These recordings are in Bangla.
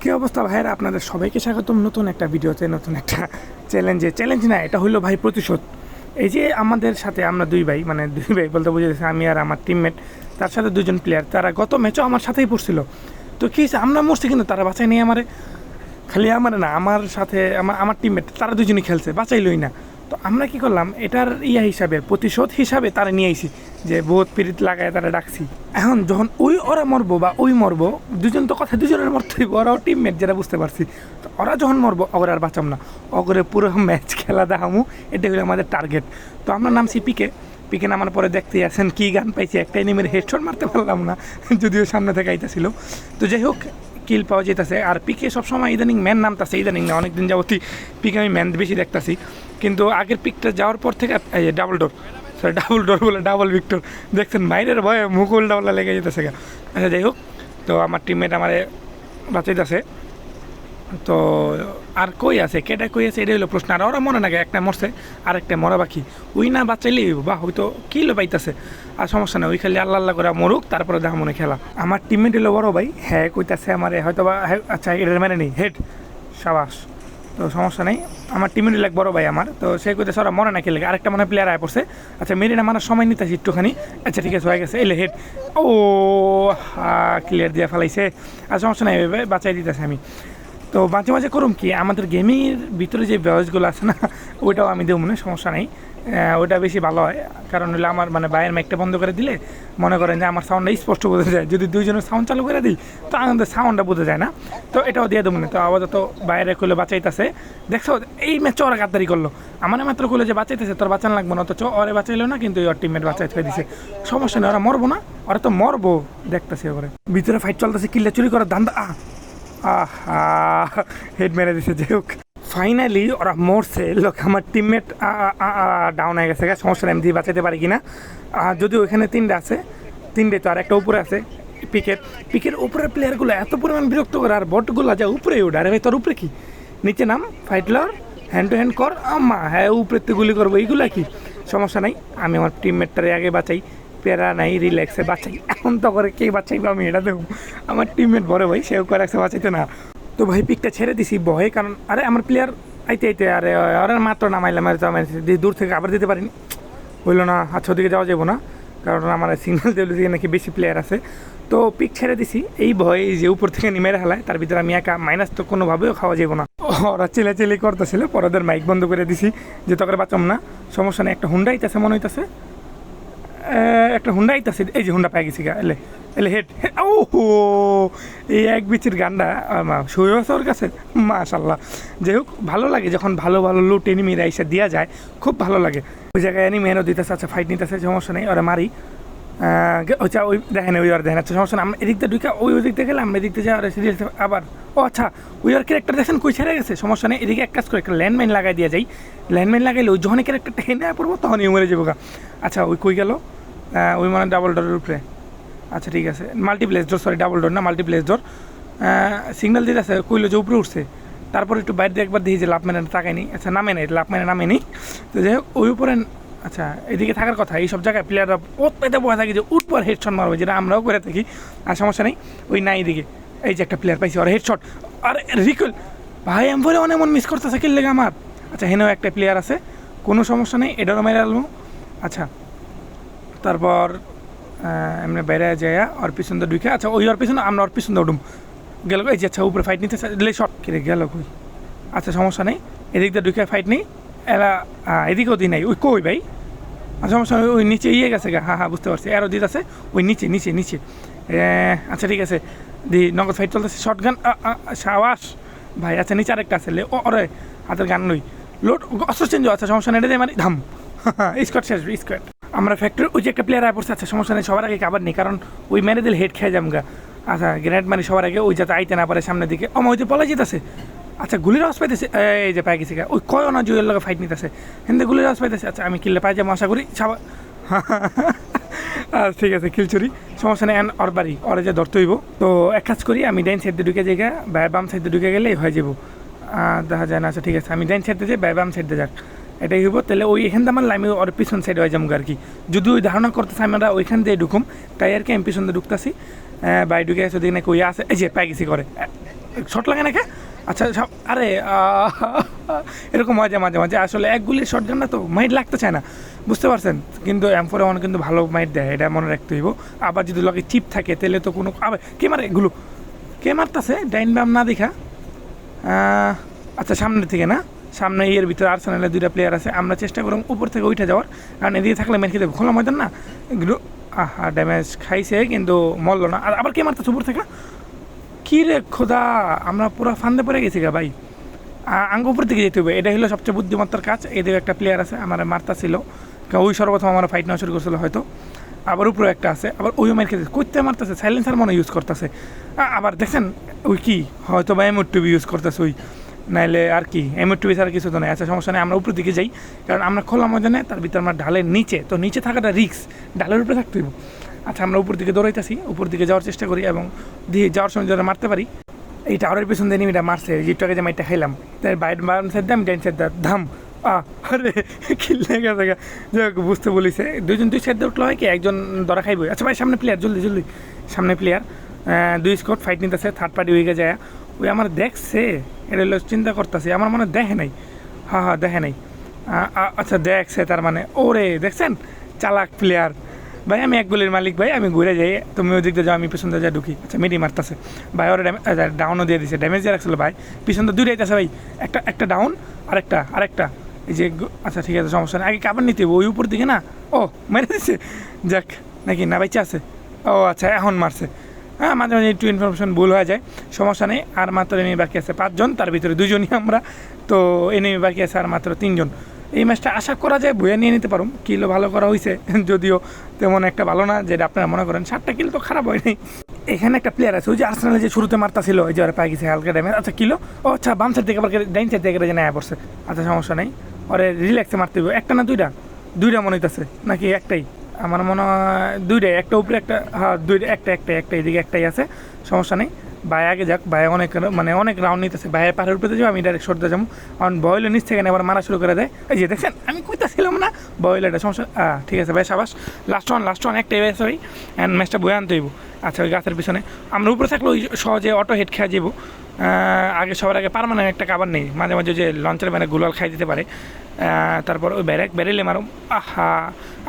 কী অবস্থা ভাইয়েরা, আপনাদের সবাইকে স্বাগতম নতুন একটা ভিডিওতে, নতুন একটা চ্যালেঞ্জ না, এটা হলো ভাই প্রতিশোধ। এই যে আমাদের সাথে আমরা দুই ভাই বলতে বুঝেছি, আমি আর আমার টিমমেট, তার সাথে দুজন প্লেয়ার, তারা গত ম্যাচও আমার সাথেই পড়ছিল। তো কী হয়েছে, আমরা মরছি কিন্তু তারা বাঁচাই নেই আমারে, খালি আমার না, আমার সাথে আমার টিমমেট, তারা দুজনই খেলছে, বাঁচাইলই না। তো আমরা কি করলাম, এটার হিসাবে, প্রতিশোধ হিসাবে তারা নিয়ে আইছি, যে বহুত পিরিত লাগায় তারা ডাকছি। এখন যখন ওরা মরবো বা মরবো, দুজন তো কথা দুজনের মরতে হইব, ওরাও টিমমেট, যেটা বুঝতে পারছি। তো ওরা যখন মরবো, ওরা আর বাঁচাম না, ওগরে পুরো ম্যাচ খেলা দেখামু, এটা হলো আমাদের টার্গেট। তো আমরা নামছি পিকে নামার পরে দেখতেই আছেন কি গান পাইছি, একটা এনিমের হেডশট মারতে পারলাম না, যদিও সামনে থেকে আইতেছিল। তো যাই হোক, কিল পাওয়া যেতেছে। আর পিকে সবসময় ইদানিং ম্যান নামতেছে, ইদানিং না, অনেকদিন যাবতই পিকে আমি ম্যান বেশি দেখতেছি। কিন্তু আগের পিকটা যাওয়ার পর থেকে ডাবল ডোর বলে ডাবল ভিক্টর দেখছেন, মাইরের ভয়ে মুকুল ডাবলা লেগে যেতেছে। আচ্ছা যাই হোক, তো আমার টিমমেট আমারে বাঁচাইতেছে। তো আর কই আছে, কেটা কই আছে, এটাই হলো প্রশ্ন। আর ওরা মনে নাকি একটা মরছে, আর একটা মরা বাকি, ওই না বাঁচাইলেই বা হয়তো কিলো পাইতেছে। আর সমস্যা নেই, ওই খালি আল্লাহ করে মরুক, তারপরে দেখা মনে খেলা। আমার টিমমেট হলো বড় ভাই, হ্যাঁ কইতাছে আমারে হয়তো বা, আচ্ছা এটার মানে নেই হেড সাবাস। তো সমস্যা নেই, আমার টিমের লাগ বড় ভাই আমার। তো সে কইতেছে ওরা মনে না খেলে, আরেকটা মনে প্লেয়ার আয় পড়ছে। আচ্ছা মেরে না মারার সময় নিতেছি একটুখানি। আচ্ছা ঠিক আছে, হয়ে গেছে, এলে হেড। ও ক্লিয়ার দিয়ে ফেলাইছে। আর সমস্যা নেই, বাঁচাই দিতেছে আমি। তো মাঝে মাঝে করুম কি, আমাদের গেমের ভিতরে যে ভয়েসগুলো আছে না, ওইটাও আমি দেবো, মনে সমস্যা নেই, ওইটা বেশি ভালো হয়। কারণ হলে আমার বাইরের মাইকটা বন্ধ করে দিলে মনে করেন যে আমার সাউন্ডটা স্পষ্ট বোঝা যায়। যদি দুইজনের সাউন্ড চালু করে দিই, তো আমাদের সাউন্ডটা বোঝা যায় না। তো এটাও দিয়ে দেবো না। তো আপাতত বাইরে করলে বাঁচাইতেছে, দেখছো এই ম্যাচ ওরা গাদ্দারি করলো, আমার মাত্র করলো যে বাঁচাইতেছে, তোর বাঁচান লাগবে না, অথচ ওরে বাঁচাইলো না, কিন্তু ওর টিমমেট বাঁচাই থয়ে দিছে। সমস্যা নেই, ওরা মরবো না, ওরা তো মরবো, দেখতেছে ওরে। ভিতরে ফাইট চলতেছে, কিল্লা চুরি করার ধান্দা। হেড মেরে দিছে। যাই হোক, ফাইনালি ওরা মরছে। লোক আমার টিমমেট ডাউন হয়ে গেছে, সমস্যা নেই, আমি দিয়ে বাঁচাতে পারি কিনা। যদিও ওইখানে তিনটে আছে, তিনটে তো, আর একটা উপরে আছে। পিকের উপরের প্লেয়ারগুলো এত পরিমাণ বিরক্ত করে, আর বটগুলো যা উপরে উঠে। আরে ভাই তোর উপরে কি, নিচে নাম, ফাইট লর, হ্যান্ড টু হ্যান্ড কর, হ্যাঁ উপরে তো গুলি করবো, এইগুলো কি সমস্যা নাই। আমি আমার টিমমেটটারে আগে বাঁচাই, প্যারা নাই, রিল্যাক্সে বাঁচাই। এখন তো করে কে বাঁচাইবো, আমি এটা দেবো। আমার টিমমেট বড় ভাই, সেও করে রাখছে, বাঁচাইতে না। তো ভাই পিকটা ছেড়ে দিছি ভয়ে, কারণ আরে আমার প্লেয়ার আইতে আরে ওরা মাত্র নামাইলাম, আর দূর থেকে আবার দিতে পারিনি, হইলো না। আচ্ছা ওদিকে যাওয়া যাবো না, কারণ আমার সিগন্যাল দিলে নাকি বেশি প্লেয়ার আছে। তো পিক ছেড়ে দিছি এই ভয়ে, যে উপর থেকে মেরে হেলায়, তার ভিতরে আমি একা, মাইনাস তো কোনোভাবেও খাওয়া যাবো না। ওরা চিলাচিলি করতেছিল, পরে ওদের মাইক বন্ধ করে দিছি, যে তোকে বাঁচাম না, সমস্যা নেই। একটা হুন্ডা আইতেছে মনে হইতেছে, একটা হুন্ডা আইতেছে, এই যে হুন্ডা পাই গেছি গা, এলে হেড। ও এই এক বিচির গান্ডা শুয়ে আছে ওর কাছে, মাশাল্লাহ। যাই হোক, ভালো লাগে যখন ভালো ভালো লুট এনিমিরা এসে দেওয়া যায়, খুব ভালো লাগে। ওই জায়গায় এনিমিও দিতেছে, আচ্ছা ফাইট নিতেছে, সমস্যা নেই, ওরা মারি। আচ্ছা ওই দেখেন, ওই আর দেখেন, আচ্ছা সমস্যা নেই, আমরা এদিক দিয়ে ঢুকে ওই দিক দিয়ে গেলে, আমরা এদিক দিয়ে যাওয়ার সিরিয়াস আবার। ও আচ্ছা, ওই আর ক্যারেক্টার দেখেন কই ছেড়ে গেছে, সমস্যা নেই, এদিকে এক কাজ করে একটা ল্যান্ডমাইন লাগাই দিয়ে যাই। ল্যান্ডমাইন লাগাইলে ওই যখন ক্যারেক্টারটা হেনে পড়বো, তখনই মরে যাবো গা। আচ্ছা ওই কই গেল, ওই মানে ডাবল ডোরের উপরে। আচ্ছা ঠিক আছে, মাল্টিপ্লেস ডোর, সরি ডাবল ডোর না, মাল্টিপ্লেস ডোর। সিগন্যাল দিতে আছে, কইলো যে উপরে উঠছে। তারপর একটু বাইরে দিয়ে একবার দেখি যে লাভ মেনে তাকায়নি, আচ্ছা নামে নেই, লাভ মেনে নামেনি। তো যাই হোক, ওই উপরে, আচ্ছা এদিকে থাকার কথা। এইসব জায়গায় প্লেয়াররা ওত পেতে বসে থাকি যে উঠবার হেডশট মারবে, যেটা আমরাও করে থাকি। আর সমস্যা নেই, ওই নাই এদিকে, এই যে একটা প্লেয়ার পাইছি, আর হেডশট, আর রিকল ভাই, আমি বলে এমন মিস করতেছে কিল লেগে আমার। আচ্ছা হেনেও একটা প্লেয়ার আছে, কোনো সমস্যা নেই, এটারও মেরে আলবো। আচ্ছা তারপর এমনি বাইরে যায়, ওর পিছন দিয়ে ঢুকে, আচ্ছা ওই ওর পিছনে, আমরা ওর পিছন দিয়ে উঠুম গেল। এই যে আচ্ছা উপরে ফাইট নিতে শট কেড়ে গেল কই। আচ্ছা সমস্যা নেই, এদিক দিয়ে ঢুকে ফাইট নেই, এরা এদিকেও দিই নাই, ওই কই ভাই। আচ্ছা সমস্যা নেই, ওই নিচে গেছে গা, হ্যাঁ বুঝতে পারছি, আরও দিতে আছে, ওই নিচে। আচ্ছা ঠিক আছে, দি নগদ ফাইট চলতেছে, শর্ট গান, সাবাস ভাই। আচ্ছা নিচে আরেকটা আছে, ওরে হাতের গান নই, লোড অস্ত্র চেঞ্জ। আচ্ছা সমস্যা নেই, এটা দিয়ে মারি, ধাম, স্কোয়াড শেষ, স্কোয়াড। আমরা ফ্যাক্টরি, ওই যে একটা প্লেয়ার আয় পড়ছে। আচ্ছা সমস্যা নেই, সবার আগে কাবার নেই, কারণ ওই মেরে দিলে হেড খেয়ে যামগা। আচ্ছা গ্রেনেড মারি সবার আগে, ওই যাতে আইতে না পারে সামনের দিকে। ওই তো পলাই যেতেছে। আচ্ছা গুলির আওয়াজ পাইতেছে, এই যে পাই গেছে, ওই কয় না জুয়ের লোক ফাইট নিতেছে, হিন্দে গুলির আওয়াজ পাইতেছে। আচ্ছা আমি কিললে পাই যাবো আশা করি, ঠিক আছে, কিল চুরি, সমস্যা নেই। ওর বাড়ি, ওরা যে ধরতে হইব। তো এক কাজ করি, আমি ডাইন সাইডে ঢুকে যাই, বাম সাইডে ঢুকে গেলেই হয়ে যাবো, দেখা যায় না। আচ্ছা ঠিক আছে, আমি ডাইন সাইডে যাই, বাম সাইডে যাক, এটাই হইব। তাহলে ওই এখান থেকে আমার আমি ওর পিছন সাইডে হয়ে যাবো আর কি। যদি ওই ধারণা করতেছে আমরা ওইখান দিয়ে ঢুকুম, তাই আর কি আমি পিছন দিয়ে ঢুকতেছি। বাই ঢুকে গেছে, দেখি নাকি ওই আছে, এই যে পাই গেছি করে। শর্ট লাগে নাকি? আচ্ছা আরে এরকম মাঝে মাঝে মাঝে আসলে এক গুলির শর্ট গান না তো মাইট লাগতে চায় না, বুঝতে পারছেন? কিন্তু M4A1 কিন্তু ভালো মাইট দেয়, এটা মনে রাখতে হইব। আবার যদি লগে চিপ থাকে তাহলে তো কোনো আবার কে মারে এগুলো, কে মারতেছে ডাইন বাম না দেখা? আচ্ছা সামনের থেকে না, সামনে ইয়ের ভিতরে আর্সেনালের 2টা প্লেয়ার আছে, আমরা চেষ্টা করব উপর থেকে উঠে যাওয়ার, কারণ এদিকে থাকলে মেরে খেতে খোলা ময়দান না এগুলো। ড্যামেজ খাইছে কিন্তু মরল না। আর আবার কে মারতেছে উপর থেকে? কী রে খোদা, আমরা পুরো ফান্দে পড়ে গেছি গা ভাই। আঙ্গ উপর দিকে যেতে হবে, এটা হলো সবচেয়ে বুদ্ধিমত্তার কাজ। এদিকে একটা প্লেয়ার আছে আমার মারতাছিল, ওই সর্বপ্রথম আমার ফাইট নেওয়া শুরু করছিল হয়তো। আবার উপরে একটা আছে, আবার ওই মার খেতে করতে মারতেছে, সাইলেন্সার মনে ইউজ করতেছে। আবার দেখছেন ওই কি হয়তো বা M2B ইউজ করতেছে ওই, নাইলে আর কি M2B ছাড়া কিছু তো নেই। আচ্ছা সমস্যা নেই, আমরা উপর দিকে যাই, কারণ আমরা খোলা ময়দানে, তার ভিতরে আমরা ঢালের নিচে, তো নিচে থাকাটা রিক্স, ঢালের উপরে থাকতে হইব। আচ্ছা আমরা উপর দিকে দৌড়াইতেছি, উপর দিকে যাওয়ার চেষ্টা করি এবং দিয়ে যাওয়ার সময় যারা মারতে পারি। এই টাওয়ারের পেছন দিয়ে নিমিটা মারছে, যেটু আগে যে মাইটটা খাইলাম, তাই বাইট বাম সাইড দাম ডাইন সাইড ধাম আরে খিল্লে গেছে, যাই হোক বুঝতে বলিছে। দুই সাইড দিয়ে উঠলো হয় কি একজন ধরা খাইব। আচ্ছা ভাই সামনে প্লেয়ার, জলদি জলদি সামনে প্লেয়ার, 2 স্কোয়াড ফাইট নিতেছে, থার্ড পার্টি হয়ে যায়। ওই আমার দেখছে, এটা হলো চিন্তা করতেছি, আমার মনে দেখে নাই। হ্যাঁ দেখে নাই। আচ্ছা দেখছে তার মানে, ওরে দেখছেন চালাক প্লেয়ার। ভাই আমি এক গোলের মালিক ভাই, আমি ঘুরে যাই, তুমি ওই দিক দিয়ে যাও, আমি পিছন দিয়ে যা ঢুকি। আচ্ছা মেডি মারতেছে ভাই, ওরা ডাউনও দিয়ে দিছে, ড্যামেজ দিয়ে রাখছিল ভাই, পিছন দিয়ে দুইটাই আছে ভাই, একটা ডাউন আরেকটা এই যে। আচ্ছা ঠিক আছে সমস্যা নেই, আগে কাবার নিতে ওই উপর দিকে না, ও মেরে দিছে, যাক নাকি না বাইচা আছে। ও আচ্ছা এখন মারছে, হ্যাঁ মাঝে মাঝে একটু ইনফরমেশন ভুল হয়ে যায়, সমস্যা নেই। আর মাত্র এনিমি বাকি আছে 5 জন, তার ভিতরে 2 জনই আমরা, তো এনিমি বাকি আছে আর মাত্র 3 জন। এই ম্যাচটা আশা করা যায় বইয়ে নিয়ে নিতে পারুম, কিলো ভালো করা হয়েছে, যদিও তেমন একটা ভালো না যেটা আপনারা মনে করেন, 7টা কিলো তো খারাপ হয়নি। এখানে একটা প্লেয়ার আছে ওই যে আর্সেনালে যে শুরুতে মারতা ছিল, ওই যে ওরা পাই গেছে হালকা ড্যামেজ। আচ্ছা কিলো, ও আচ্ছা বাম সাইড থেকে আবার ডাইন সাইড থেকে যে নেয়া পড়ছে। আচ্ছা সমস্যা নেই, ওরে রিল্যাক্সে মারতে হবে। একটা না দুইটা মনে হইতেছে নাকি একটাই, আমার মনে হয় দুইটাই, একটা উপরে একটা, হ্যাঁ দুইটা, একটা এদিকে একটাই আছে, সমস্যা নেই। ভাই আগে যাক, ভাই অনেক রাউন্ড নিতেছে, ভাইয়ের পাহাড়ের উপরে যাবো, আমি ডাইরেক্ট সরতে যাবো, কারণ বয়লের নিচ থেকে এবার মারা শুরু করে দেয়। এই যে দেখছেন আমি কইতাছিলাম না বয়লের সমস্যা। ঠিক আছে ভাই সাবাস, লাস্ট ওয়ান একটাই ভাই, সরি অ্যান্ড ম্যাচটা বয়ে আনতে হইব। আচ্ছা ওই গাছের পিছনে আমরা উপরে থাকলে ওই সহজে অটো হেড খেয়ে যাবো। আগে সবার আগে পারমানেন্ট একটা কাবার নেই, মাঝে মাঝে যে লঞ্চের মানে গুলাল খাই দিতে পারে। তারপর ওই ব্যারেলে মারো,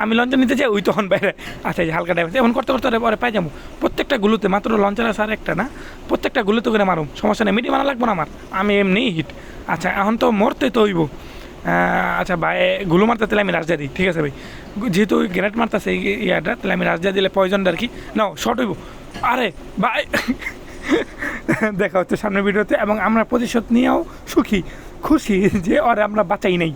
আমি লঞ্চার নিতে যাই ওই তখন বাইরে। আচ্ছা এই যে হালকা ড্যামেজ এখন করতে করতে পরে পাই যাবো। প্রত্যেকটা গুলোতে মাত্র লঞ্চার আছে আর একটা না, প্রত্যেকটা গুলোতে করে মারুম, সমস্যা নেই, মিডি মারা লাগবো না আমার, আমি এমনি হিট। আচ্ছা এখন তো মরতে তো হইব। আচ্ছা ভাই গুলো মারতে তাহলে আমি রাজা দিই, ঠিক আছে ভাই, যেহেতু ওই গ্রেনেড মারতেছে ইয়াটা, তাহলে আমি রাজা দিলে পয়জনটা আর কি নাও শর্ট হইব। আরে ভাই দেখা হচ্ছে সামনের ভিডিওতে, এবং আমরা প্রতিশোধ নিয়েও খুশি যে ওরা আমরা বাঁচাই নাই।